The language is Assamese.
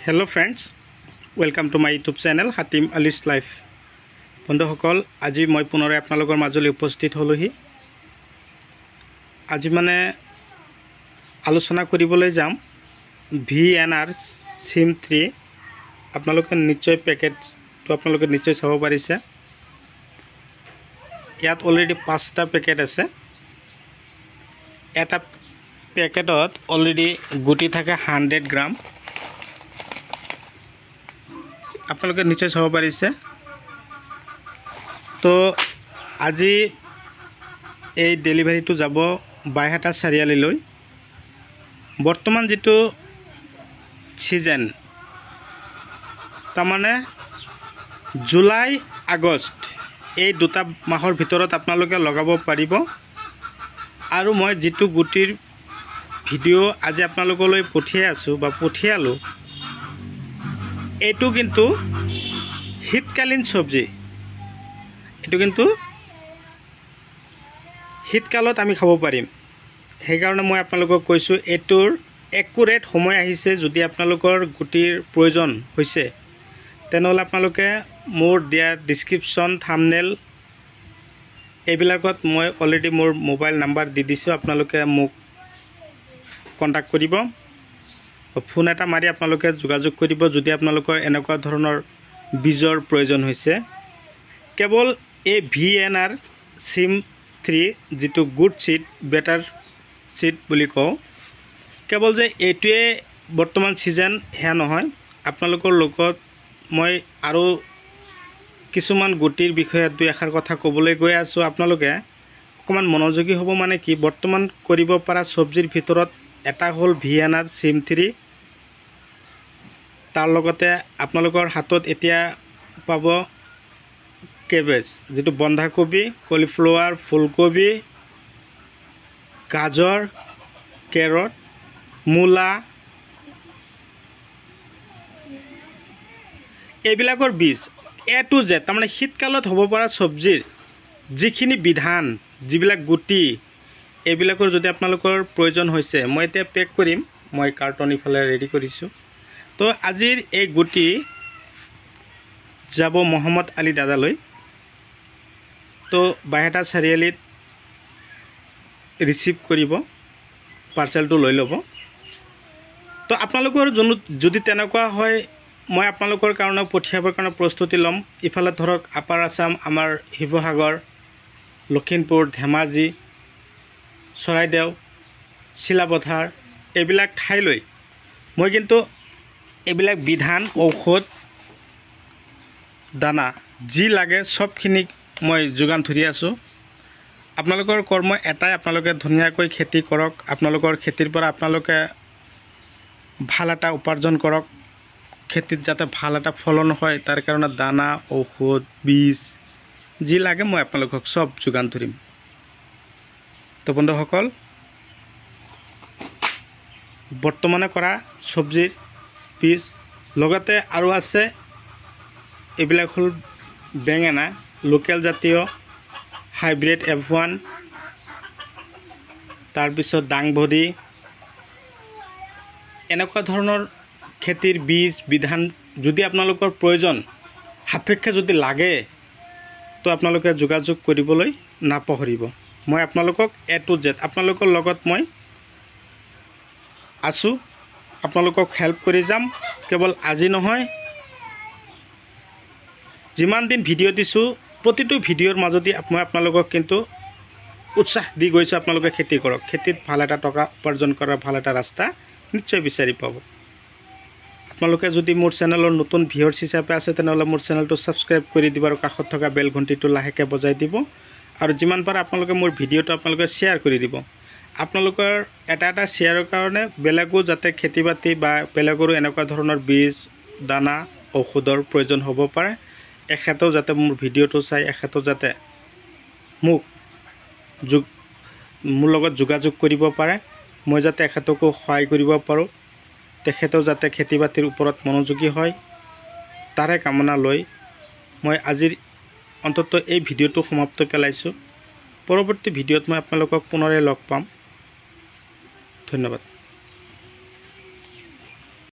Hello friends, welcome to my YouTube channel Hatim Ali's Life. বন্ধুসকল আজি মই পুনৰে আপোনালোকৰ মাজলৈ উপস্থিত হলোহি। আজি মানে আলোচনা কৰিবলৈ যাম VNR SIM 3 আপোনালোকে নিশ্চয় পেকেটটো আপোনালোকে নিশ্চয় চাব পাৰিছে। ইয়াত অলৰেডি 5টা পেকেট আছে। এটা পেকেটত অলৰেডি গুটি থাকে 100 গ্ৰাম। আপোনালোকে নিশ্চয় চাব পাৰিছে। তো আজি এই ডেলিভাৰীটো যাব বাইহাটা চাৰিআলিলৈ। বৰ্তমান যেটো সিজন তাৰমানে জুলাই আগষ্ট এই দুটা মাহৰ ভিতৰত আপোনালোকে লগাব পাৰিব। আৰু মই যেটো গুটিৰ ভিডিও আজি আপোনালোকলৈ পঠিয়াই আছো বা পঠিয়ালো এটো কিন্তু শীতকালীন সবজি। এটো কিন্তু শীতকালত আমি খাব পাৰিম। সেই কাৰণে মই আপোনালোকক কৈছো এটোৰ একুৰেট সময় আহিছে। যদি আপোনালোকৰ গুটিৰ প্ৰয়োজন হৈছে তেনেহলে আপোনালোকে মোৰ দিয়া ডেসক্ৰিপচন থাম্বনেল এইবিলাকত মই অলৰেডি মোৰ মোবাইল নাম্বাৰ দি দিছো। আপোনালোকে মোক কন্টাক্ট কৰিব। ফোন এটা মাৰি আপোনালোকে যোগাযোগ কৰিব যদি আপোনালোকৰ এনেকুৱা ধৰণৰ বীজৰ প্ৰয়োজন হৈছে। কেৱল এই VNR SIM 3 যেটো গুড সিড বেটাৰ সিড বুলি কওঁ, কেৱল যে এইটোৱে বৰ্তমান সিজন হে নহয়, আপোনালোকৰ লগত মই আৰু কিছুমান গুটিৰ বিষয়ে দুই এষাৰ কথা ক'বলৈ গৈ আছো। আপোনালোকে অকমান মনোযোগী হ'ব। মানে কি বৰ্তমান কৰিব পৰা সবজিৰ ভিতৰত এটা হ'ল VNR SIM 3। তাৰ লগতে আপোনালোকৰ হাতত এতিয়া পাব কেবেজ, যেটো বন্ধাকবি, কলিফ্লাৱাৰ, ফুলকবি, গাজৰ, কেৰট, মূলা এইবিলাকৰ বীজ A to Z। তাৰমানে শীতকালত হ'ব পৰা সবজিৰ যিখিনি বিধান যিবিলাক গুটি এইবিলাকৰ যদি আপোনালোকৰ প্ৰয়োজন হৈছে মই এতিয়া পেক কৰিম। মই কাৰ্টন ইফালে ৰেডি কৰিছো। তো আজিৰ এই গুটি যাব মোহাম্মদ আলী দাদালৈ। তো বাইহাটা চাৰিআলিত ৰিসিভ কৰিব, পাৰ্সেলটো লৈ ল'ব। তো আপোনালোকৰ যদি তেনেকুৱা হয় মই আপোনালোকৰ কাৰণে পঠিয়াবৰ কাৰণে প্ৰস্তুতি ল'ম। ইফালে ধৰক আপাৰ আসাম, আমাৰ শিৱসাগৰ, লখিমপুৰ, ধেমাজি, চৰাইদেউ, চিলাপথাৰ এইবিলাক ঠাইলৈ মই কিন্তু এইবিলাক বিধান, ঔষধ, দানা যি লাগে সবখিনি মই যোগান ধৰি আছো। আপোনালোকৰ কৰ্ম এটাই, আপোনালোকে ধুনীয়াকৈ খেতি কৰক। আপোনালোকৰ খেতিৰ পৰা আপোনালোকে ভাল এটা উপাৰ্জন কৰক। খেতিত যাতে ভাল এটা ফলন হয় তাৰ কাৰণে দানা, ঔষধ, বীজ যি লাগে মই আপোনালোকক সব যোগান ধৰিম। তো বন্ধুসকল বৰ্তমানে কৰা সবজিৰ বীজ লগতে আৰু আছে এইবিলাক হ'ল বেঙেনা, লোকেল জাতীয় হাইব্ৰিড F1, তাৰপিছত ডাংবডি, এনেকুৱা ধৰণৰ খেতিৰ বীজ বিধান যদি আপোনালোকৰ প্ৰয়োজন সাপেক্ষে যদি লাগে তো আপোনালোকে যোগাযোগ কৰিবলৈ নাপাহৰিব। মই আপোনালোকক A to Z আপোনালোকৰ লগত মই আছো। আপোনালোকক হেল্প কৰি যাম। কেৱল আজি নহয়, যিমান দিন ভিডিও দিছো প্ৰতিটো ভিডিওৰ মাজতে মই আপোনালোকক কিন্তু উৎসাহ দি গৈছো আপোনালোকে খেতি কৰক। খেতিত ভাল এটা টকা উপাৰ্জন কৰাৰ ভাল এটা ৰাস্তা নিশ্চয় বিচাৰি পাব। আপোনালোকে যদি মোৰ চেনেলৰ নতুন ভিউয়াৰ্স হিচাপে আছে তেনেহলে মোৰ চেনেলটো সাবস্ক্ৰাইব কৰি দিব আৰু কাষত থকা বেল ঘণ্টিটো লাহেকৈ বজাই দিব। আৰু যিমান পাৰে আপোনালোকে মোৰ ভিডিওটো আপোনালোকে শেয়াৰ কৰি দিব। আপোনালোকৰ এটা শেয়াৰৰ কাৰণে বেলেগো যাতে খেতি বাতি বা বেলেগৰো এনেকুৱা ধৰণৰ বীজ, দানা, ঔষধৰ প্ৰয়োজন হ'ব পাৰে, এখেতেও যাতে মোৰ ভিডিওটো চাই এখেতেও যাতে মোৰ লগত যোগাযোগ কৰিব পাৰে, মই যাতে এখেতকো সহায় কৰিব পাৰোঁ, তেখেতেও যাতে খেতি বাতিৰ ওপৰত মনোযোগী হয় তাৰে কামনা লৈ মই আজিৰ অন্তত এই ভিডিওটো সমাপ্ত পেলাইছো। পৰৱৰ্তী ভিডিওত মই আপোনালোকক পুনৰাই লগ পাম। ধন্যবাদ।